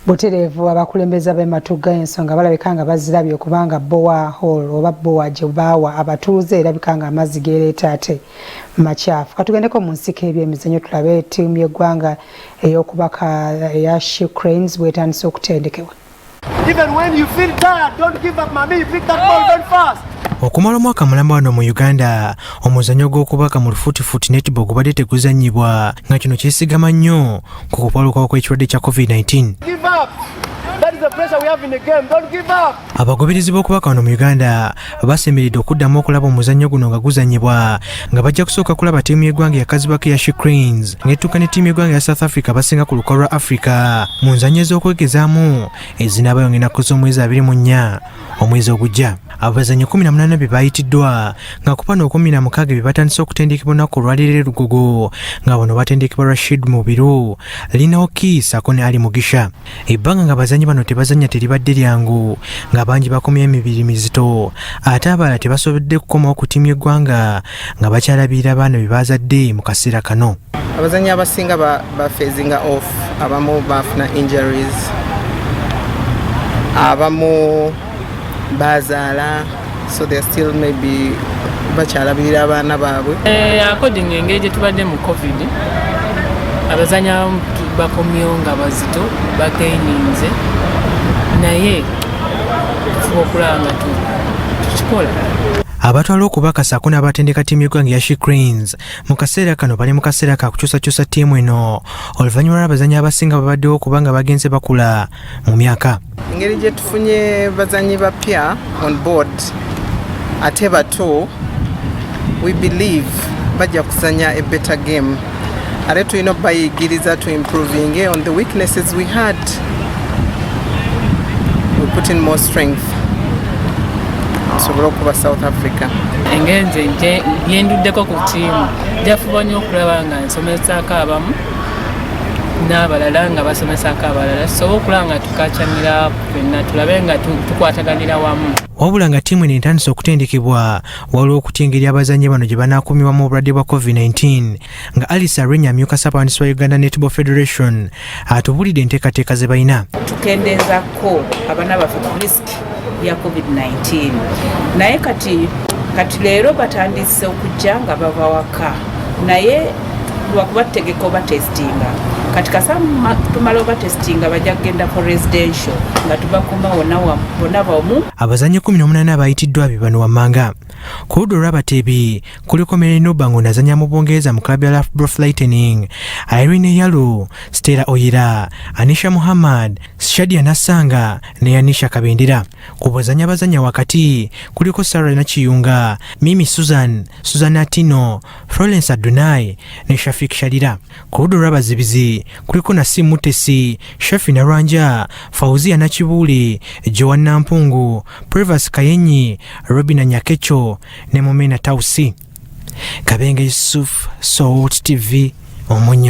butereevu abakulembeza b'ematuga ensonga balabika nga bazirabye okubanga bowa hall oba bowa gye baawa abatuuze erabika nga amazzi geereeta ate makyafu. Katugendeko mu nsiko ebyemizannyo tulabe ttiimu y'eggwanga ey'okubaka eya She Cranes bwetandise okutendekebwa. Even when you feel tired, don't give up, mommy. You pick that ball, don't fast. Okumala omwaka mulamba wano mu Uganda omuzannyo gw'okubaka mu lufuutifuuti netball gubadde teguzannyibwa nga kino kyesigama nnyo ku kupalukawo kw'ekirwadde kya COVID-19. Abagoberezi b'okubaka wano mu Uganda basemberedde okuddamu okulaba omuzannyo guno nga guzannyibwa nga bajja kusooka kulaba ttiimu y'eggwanga yakazibako ya She Cranes ng'ettuuka ne ttiimu y'eggwanga ya South Africa basinga ku lukalu lwa Africa mu nzannyo ez'okwegezaamu ezinaabayo ng'ennaku z'omwezi 24 omwezi ogujja. Abazannyi 18 be bayitiddwa nga ku bano 16 be batandise okutendekebwa olunaku olwaleero Lugogo nga bano batendekebwa Rashid Mubiru, Lina Okiisa ne Ali Mugisha. Ebbanga nga abazannyi bano tebazannya teribadde lyangu nga bangi bakomye emibiri mizito ate abalala tebasobodde kukomawo ku ttiimu y'eggwanga nga bakyalabirira abaana be bazadde mu kaseera kano. Abazannyi abasinga bafeezinga off, abamu bafuna injuries, abamu bazaala, so they still maybe bakyalabirira abaana baabwe. According engeri gye tubadde mu COVID abazannyi abamu bakomyewo nga bazito bagaininze naye tufuba okulaba nga tukikola. Abatwala okubaka ssaako n'abatendeka ttiimu y'eggwanga ya She Cranes mu kaseera kano bali mu kaseera ka kukyusakyusa ttiimu eno oluvannyuma lw'abazannyi abasinga babaddewo kubanga bagenze bakula mu myaka. Engeri gye tufunye bazannyi bapya on board ate bato, we believe bajja kuzannya a better game. Ate tulina bayigiriza to improving on the weaknesses we had. We put in more strength. Tusobole okuba South Africa. Engeri nze yenduddeko ku ttiimu njafuba nnyo okulaba nga nsomesaako abamu n'abalala nga basomesako abalala tusobole okulaba nga tukacamira fenna tulabe nga tukwataganira wamu. Wabula nga ttiimu eno etandise okutendekebwa waliwo okutya engeri abazannyi bano gye banaakuumibwamu obulwadde bwa COVID-19 nga Alice Arwenya amyuka ssaabawandiisi wa Uganda Netball Federation atubulidde enteekateeka ze balina. Tukendeezako abaana baffe ku risiki ya COVID-19 naye kati leero batandise okujja nga bava waka naye lwakuba tutegeka obatestinga kati kasama tumala obatestinga bajja kugenda for residential nga tubakuma bonna bamu. Abazannyi 18 bayitiddwa be bano wammanga. Ku ludda olw'abateebi kuliko Mary Nubango nazannya mu Bungereza mu klabu ya Loughborough Lightning, Irene Yalu, Stella Oyira, Anisha Muhammad, Shadia Nasanga ne Yanisha Kabendera. Ku bazannya wakati kuliko Sarah Nakiyunga, Mimi Susan Atino, Florence Adonai ne Shafik Shadira. Ku ludda olw'abazibizi kuliko Nasim Mutesi, Shafi Naranja, Fauzia Nakibuli, Joan Nampungu, Prevas Kayenyi, Robina Nyakecho ne Momena Tausi. Kabenga Yusuf, Salt TV, Omunyo.